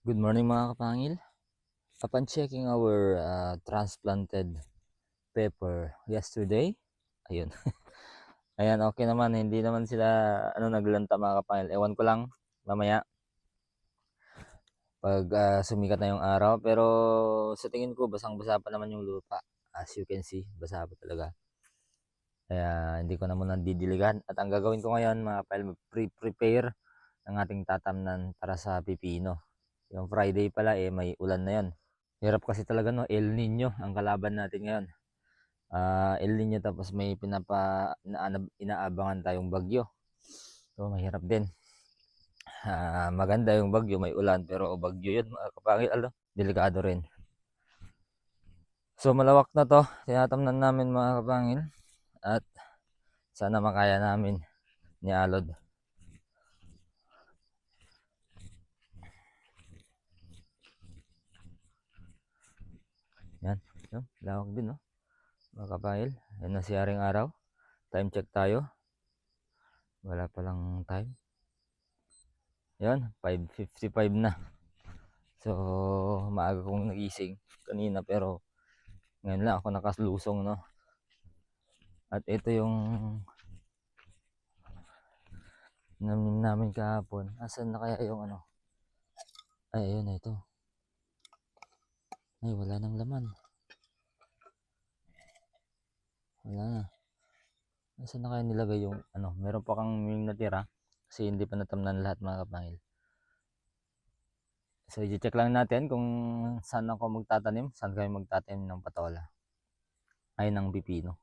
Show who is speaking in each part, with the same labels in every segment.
Speaker 1: Good morning mga kapangil. Upon checking our transplanted pepper yesterday, ayun. Ayan, okay naman. Hindi naman sila naglanta mga kapangil. Ewan ko lang mamaya pag sumikat na yung araw. Pero sa tingin ko, basang-basa pa naman yung lupa. As you can see, basa pa talaga. Kaya hindi ko na muna didiligan. At ang gagawin ko ngayon mga kapangil, prepare ng ating tatamnan para sa pipino. Yung Friday pala may ulan na yon. Hirap kasi talaga no, El Nino ang kalaban natin ngayon. El Nino tapos may inaabangan tayong bagyo. So mahirap din. Maganda yung bagyo, may ulan pero bagyo yun mga kapangil, delikado rin. So malawak na to, tinatamnan namin mga kapangil at sana makaya namin ni Alod. Yan, lawak din no mga kapangil. Yan na si Haring Araw. Time check tayo. Wala pa lang time. Yan, 5:55 na. So, maaga kong nagising kanina pero ngayon lang ako nakalusong no. At ito yung namin namin kahapon. Asan na kaya yung Ay, ayun na ito. Ay, wala nang laman. Wala na. Asan na kaya nilagay yung meron pa kang yung natira kasi hindi pa natamnan lahat mga kapangil. So, i-check lang natin kung saan ako magtatanim, saan kayo magtatanim ng patola. Ay, ng pipino.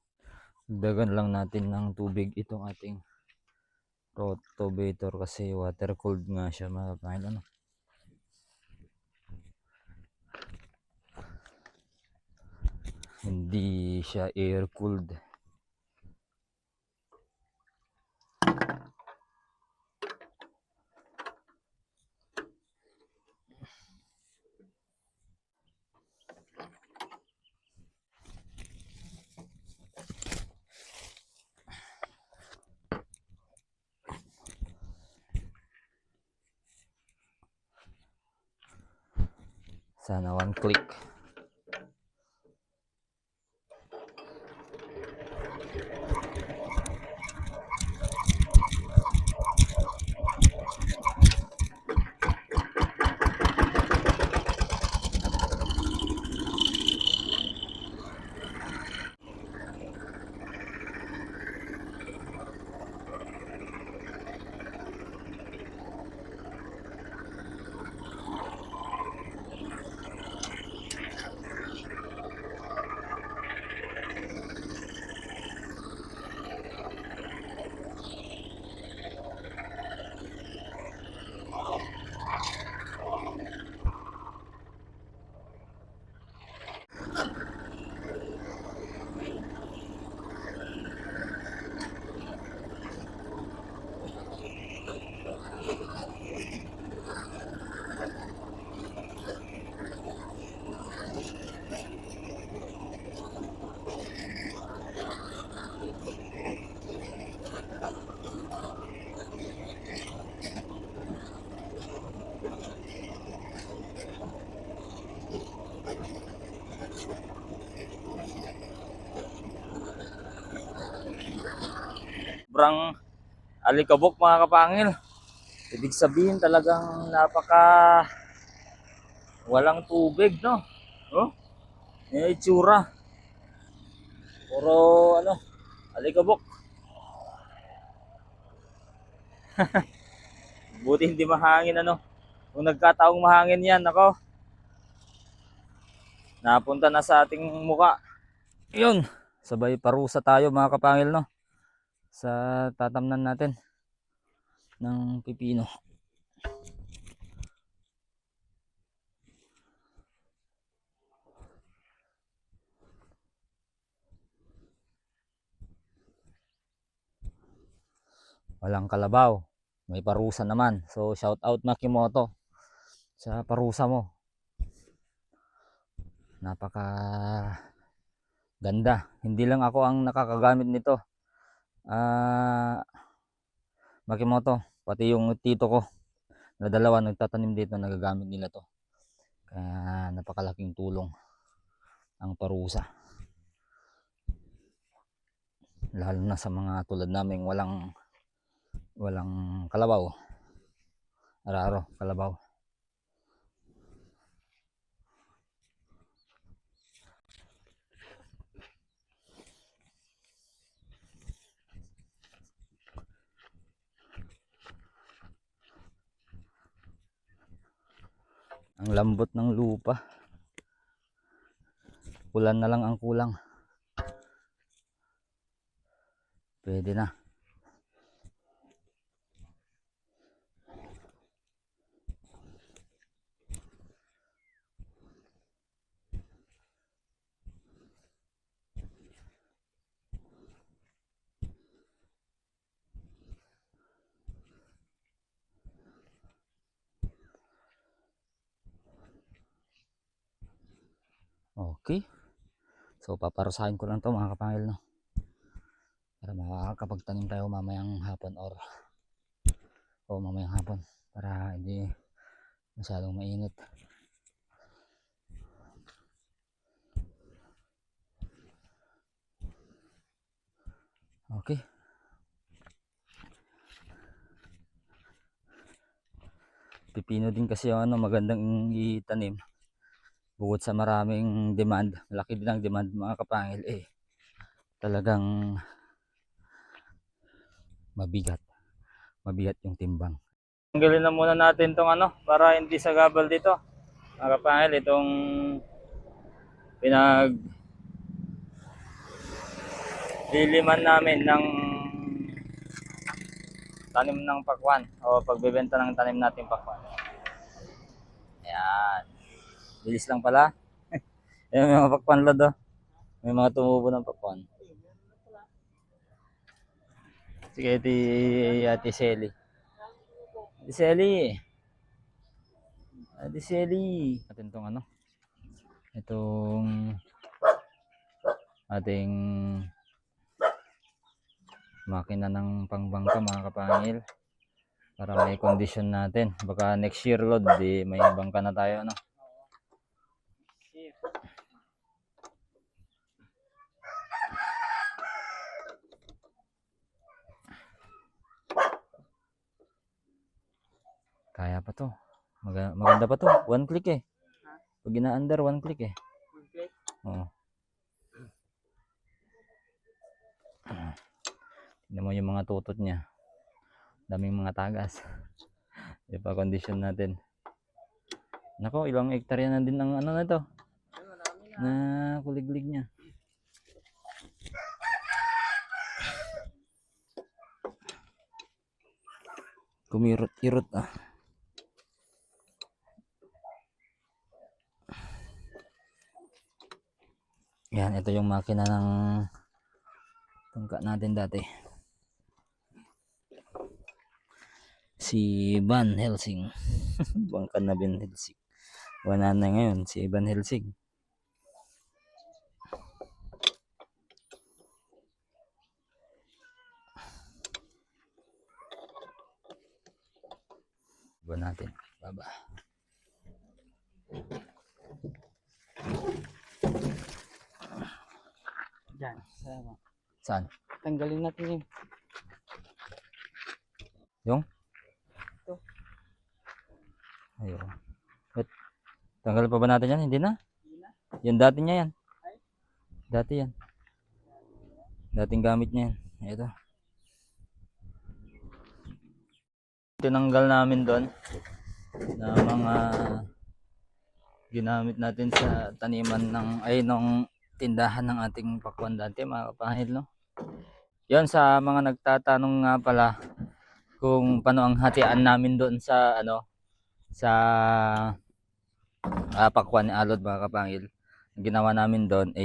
Speaker 1: Dagan lang natin ng tubig itong ating rotovator kasi water cooled nga siya mga kapangil. Hindi siya air cooled. Sana one click. Sobrang alikabok mga kapangil. Ibig sabihin talagang napaka walang tubig no. Oh, yung itsura. Puro alikabok. Buti hindi mahangin Kung nagkataong mahangin yan, napunta na sa ating muka. Yun, sabay parusa tayo mga kapangil no. Sa tatamnan natin ng pipino. Walang kalabaw, may parusa naman. So shout out Makimoto sa parusa mo. Napaka ganda. Hindi lang ako ang nakakagamit nito. Makimoto, pati yung tito ko na dalawa nagtatanim dito, nagagamit nila to.
Speaker 2: Kaya napakalaking tulong ang parusa. Lalo na sa mga tulad naming walang kalabaw. Araro, kalabaw. Ang lambot ng lupa. Ulan na lang ang kulang. Pwede na. Okay. So paparusahin ko lang to mga kapangil, no? Para makakapagtanim tayo mamayang hapon o mamayang hapon para hindi masyadong mainit. Okay. Pipino din kasi yung magandang itanim. Bukod sa maraming demand, malaki din ang demand mga kapangil, talagang mabigat yung timbang. Tanggalin na muna natin tong para hindi sagabal dito mga kapangil, itong liliman namin ng tanim ng pakwan o pagbebenta ng tanim natin pakwan. Ayan, bilis lang pala. Ayan, may mga pakwan lod, may mga tumubo ng pakwan. Sige, Ate Selly. Ate Selly. Ate Selly. Atin tong itong ating makina ng pangbangka mga kapangil, para may condition natin. Baka next year load, di may bangka na tayo, Kaya pa to. Maganda pa to. One click Pag ina-under, one click
Speaker 1: One click?
Speaker 2: Oo. Tignan mo yung mga tutot niya. Daming mga tagas. Ipa-condition natin. Nako, ilang hektarya na din ang na ito. Na kuliglig niya. Kumirot-irot Yan, ito yung makina ng tungka natin dati. Si Van Helsing. Bangka na Van Helsing. Wala na ngayon si Van Helsing. Baba natin. Baba.
Speaker 1: Diyan.
Speaker 2: Saan?
Speaker 1: Tanggalin natin yung
Speaker 2: Ito. Ayun. Tanggal pa ba natin yan? Hindi na? Yan dati niya yan. Dati yan. Dating gamit niya yan. Ito. Tinanggal namin doon na mga ginamit natin sa taniman nung tindahan ng ating pakwan dati mga kapahil, no? Yon, sa mga nagtatanong nga pala kung paano ang hatian namin doon sa sa pakwan ni Alod mga kapangil. Ang ginawa namin doon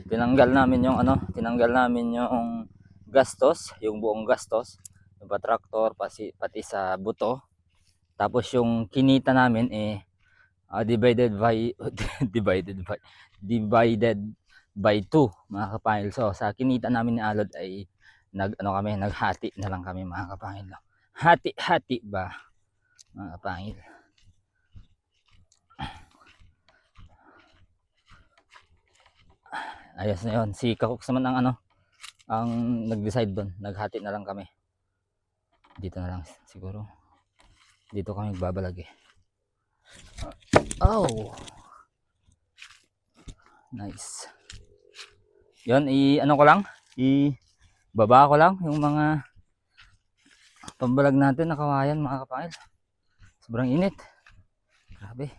Speaker 2: tinanggal namin yung gastos, yung buong gastos, yung traktor pati sa buto. Tapos yung kinita namin divided by by 2 mga kapangil. So sa kinita namin ni Alod ay naghati na lang kami mga kapangil. Hati-hati ba mga kapangil? Ayos na yun. Si Kakuks naman ang nag-decide doon. Naghati na lang kami. Dito na lang siguro. Dito kami magbabalag eh. Oh. Nice. Yun, ko lang. Baba ko lang yung mga pambalag natin na kawayan mga kapangil. Sobrang init. Grabe.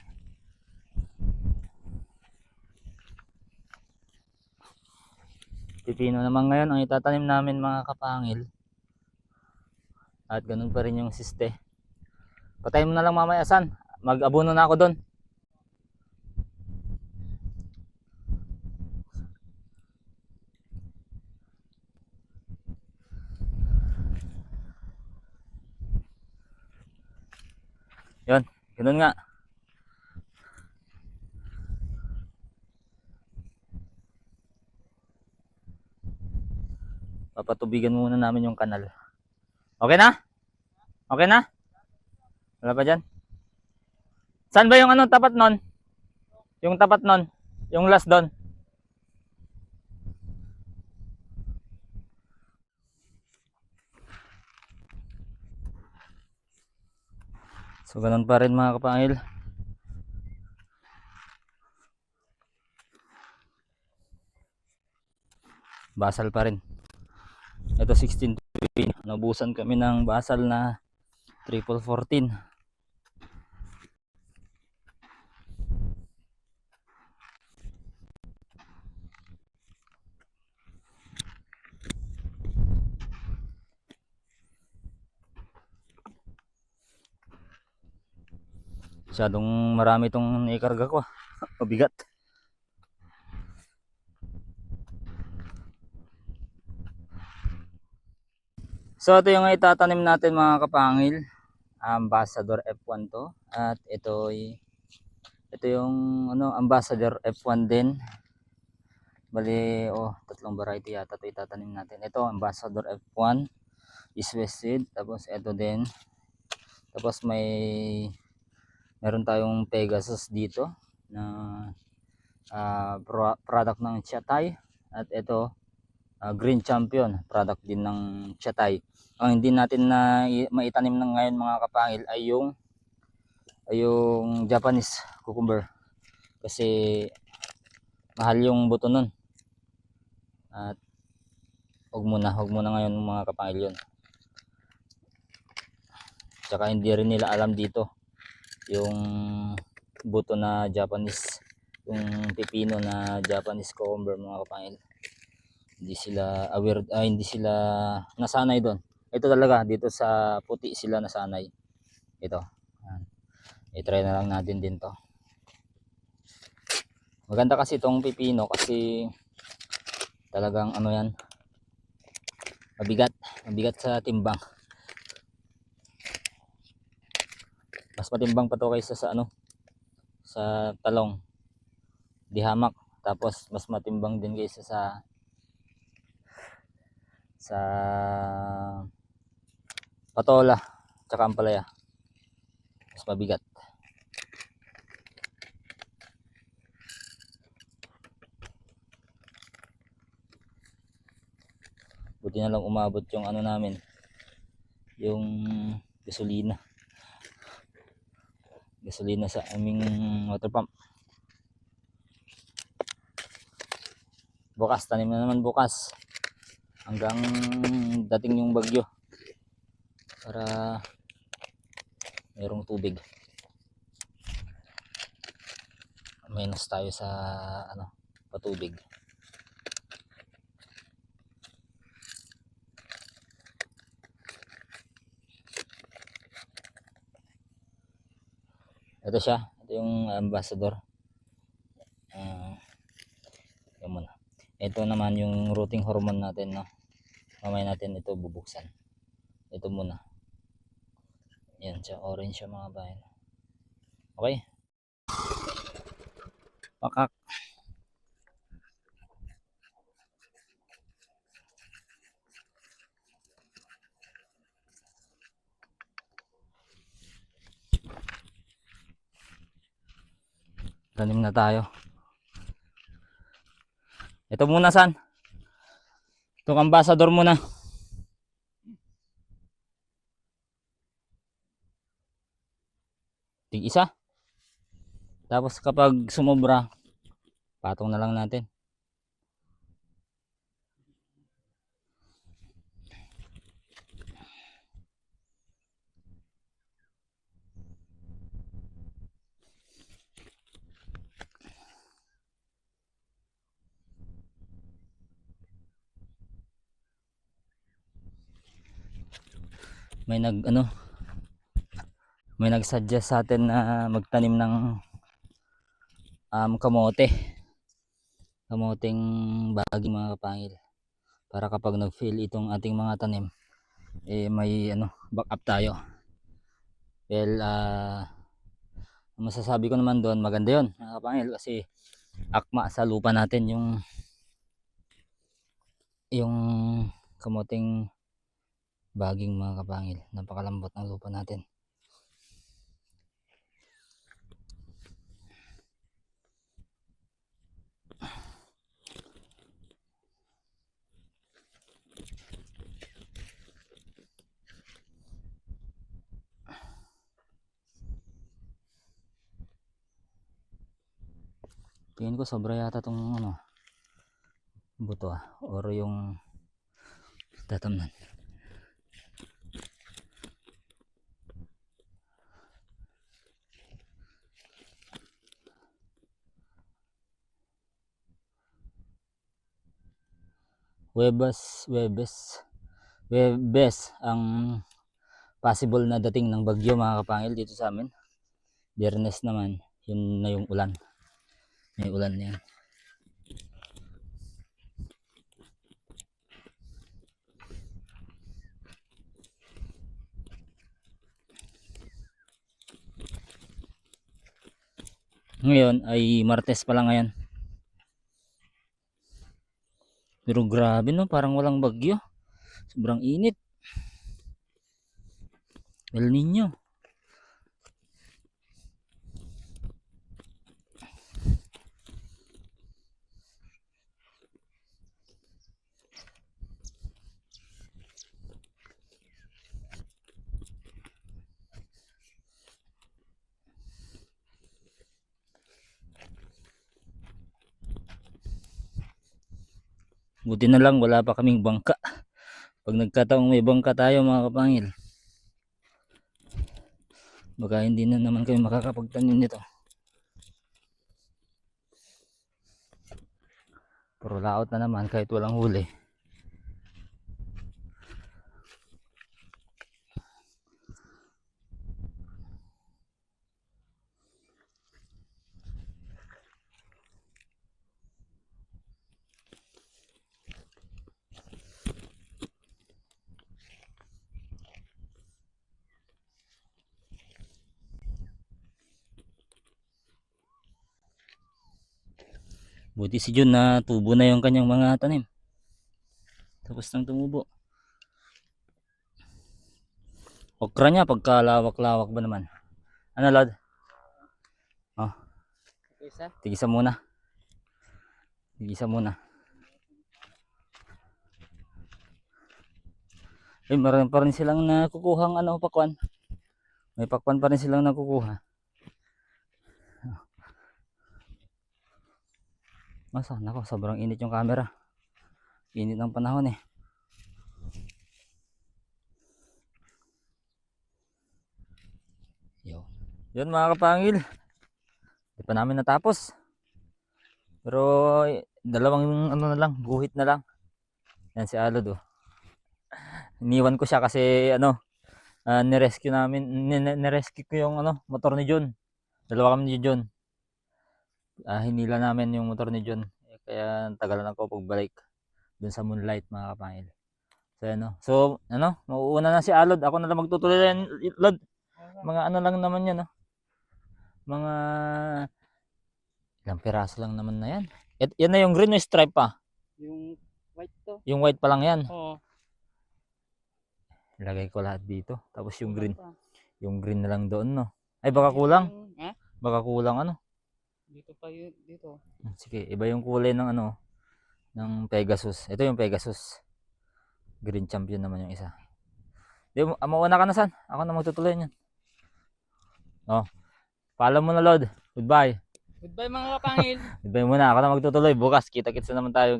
Speaker 2: Pipino naman ngayon ang itatanim namin mga kapangil. At ganun pa rin yung siste. Patayin mo na lang mamaya, San. Mag-abono na ako doon. Yun, ganun nga. Papatubigan muna namin yung kanal. Okay na? Okay na? Wala pa dyan? Saan ba yung tapat nun? Yung tapat nun? Yung last doon? So ganun pa rin mga kapangil. Basal pa rin. Ito 1620. Nabusan kami ng basal na 1414. Masyadong marami itong naikarga ko. Mabigat. So ito yung itatanim natin mga kapangil. Ambassador F1 to. At ito yung Ambassador F1 din. Bali, tatlong variety yata ito itatanim natin. Ito, Ambassador F1 is Seed. Tapos ito din. Tapos meron tayong Pegasus dito na product ng Chatay. At ito, Green Champion, product din ng Chatay. Ang hindi natin na maitanim ng ngayon mga kapangil ay yung Japanese cucumber. Kasi mahal yung buto nun. At huwag muna ngayon mga kapangil yun. Tsaka hindi rin nila alam dito yung buto na Japanese, yung pipino na Japanese cucumber mga kapangil. Hindi sila aware, hindi sila nasanay doon. Ito talaga dito sa puti sila nasanay. Ito. I-try na lang natin din to. Maganda kasi itong pipino kasi talagang yan, mabigat sa timbang. Mas matimbang pa to kaysa sa sa talong, di hamak. Tapos mas matimbang din kaysa sa patola tsaka ampalaya. Mas mabigat. Buti na lang umabot yung namin, yung gasolina sa aming water pump. Bukas, tanim na naman bukas hanggang dating yung bagyo para mayroong tubig. Minus tayo sa patubig. Ito siya, ito yung ambassador. Yan muna. Ito naman yung rooting hormone natin, no. Mamaya natin ito bubuksan. Ito muna. Yan siya, orange siya mga bayan. Okay. Pakak. Tanim na tayo. Ito muna, San. Itong ambassador muna. Tig isa. Tapos kapag sumobra, patong na lang natin. May may nag-suggest sa atin na magtanim ng kamote. Kamoteng baging mga kapangil. Para kapag nag-fail itong ating mga tanim, may backup tayo. Well, masasabi ko naman doon, maganda 'yon, mga kapangil, kasi akma sa lupa natin yung kamoteng baging mga kapangil. Napakalambot ng lupa natin. Tingin ko sobra yata tong buto or yung tatamnan. Webes ang possible na dating ng bagyo mga kapangil dito sa amin. Biyernes naman, yun na yung ulan. May ulan yan. Ngayon ay Martes pa lang ngayon. Pero grabe no, parang walang bagyo. Sobrang init. El Nino. Buti na lang wala pa kaming bangka. Pag nagkataong may bangka tayo mga kapangil, baka hindi na naman kami makakapagtanim nito. Pero laot na naman kahit walang huli. Buti si Jun na tubo na yung kanyang mga tanim. Tapos nang tumubo. Okra niya pagkalawak-lawak ba naman? Ano, Lord? Oh, tigisa muna. Tigisa muna. Meron pa rin silang nakukuhang pakwan. May pakwan pa rin silang nakukuha. Masa, nako, sobrang init yung camera. Init ng panahon eh. Yun mga kapangil. Hindi pa namin natapos. Pero dalawang na lang, guhit na lang. Yan si Alod oh. Iniwan ko siya kasi nirescue namin, nirescue ko yung motor ni John. Dalawa kami ni John. Hinila namin yung motor ni John. Kaya tagalan ako pagbalik dun sa Moonlight mga kapangil. So mauuna na si Alod. Ako na lang magtutuloy yan, Lod. Mga lang naman yan, mga ilang piraso lang naman na yan. Yan na yung green o stripe pa?
Speaker 3: Yung white to.
Speaker 2: Yung white pa lang yan.
Speaker 3: Oo.
Speaker 2: Ilagay ko lahat dito. Tapos yung green.
Speaker 3: Pa.
Speaker 2: Yung green na lang doon, no? Ay baka kulang.
Speaker 3: Ha?
Speaker 2: Baka kulang
Speaker 3: Dito pa yun, dito.
Speaker 2: Sige, iba yung kulay ng ano, ng Pegasus. Ito yung Pegasus. Green champion naman yung isa. Di mo, mauna ka na san. Ako na magtutuloy niyan. Oh, paalam mo na Lord. Goodbye.
Speaker 3: Goodbye mga kapangil.
Speaker 2: Goodbye muna. Ako na magtutuloy. Bukas, kita-kits na naman tayo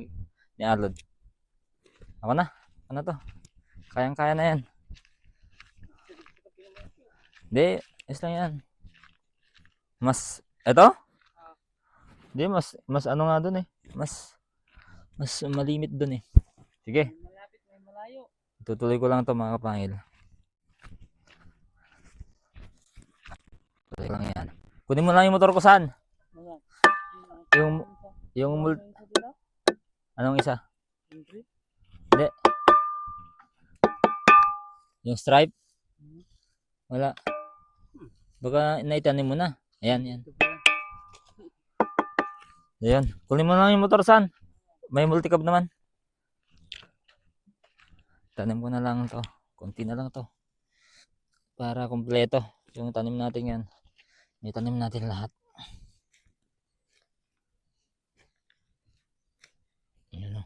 Speaker 2: ni Arlod. Ako na. Ano to? Kayang-kaya na yan. Hindi, is lang yan. Mas, eto? Hindi, mas ano nga dun eh. Mas malimit dun eh. Sige,
Speaker 3: May malapit, may malayo.
Speaker 2: tutuloy ko lang to mga kapangil. Tuloy lang yan. Kunin mo lang yung motor ko saan?
Speaker 3: Ayan.
Speaker 2: Yung, yung mul...
Speaker 3: Yung isa dito.
Speaker 2: Anong isa?
Speaker 3: Yung green.
Speaker 2: Hindi. Yung stripe? Wala. Baka naitanim mo na. Ayan, yan.
Speaker 3: Ito pala.
Speaker 2: Ayan. Kunin mo lang yung motor saan? May multicab naman. Tanim ko na lang to. Kunti na lang to. Para kumpleto. Yung tanim natin yan. May tanim natin lahat. Ayan o.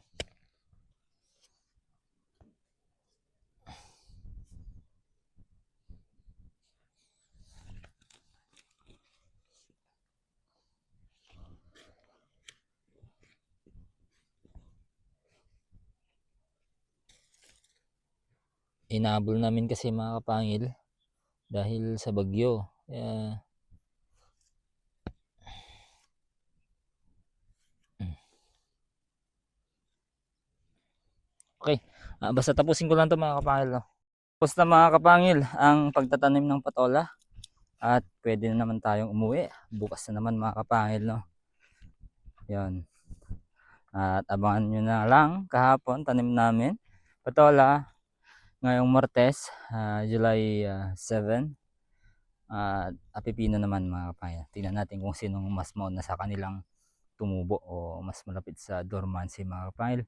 Speaker 2: Inabol namin kasi mga kapangil dahil sa bagyo. Kaya okay. Basta tapusin ko lang to mga kapangil. No? Tapos na mga kapangil ang pagtatanim ng patola. At pwede na naman tayong umuwi. Bukas na naman mga kapangil. No? Yan. At abangan nyo na lang kahapon tanim namin patola. Ngayong Martes, July 7. At pipino naman mga kapangil. Tingnan natin kung sinong mas mauna sa kanilang tumubo o mas malapit sa dormancy mga kapangil.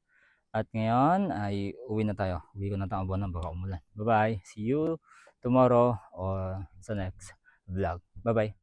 Speaker 2: At ngayon ay uwi na tayo. Uwi ko na tayo ng baka umulan. Bye bye. See you tomorrow or sa next vlog. Bye bye.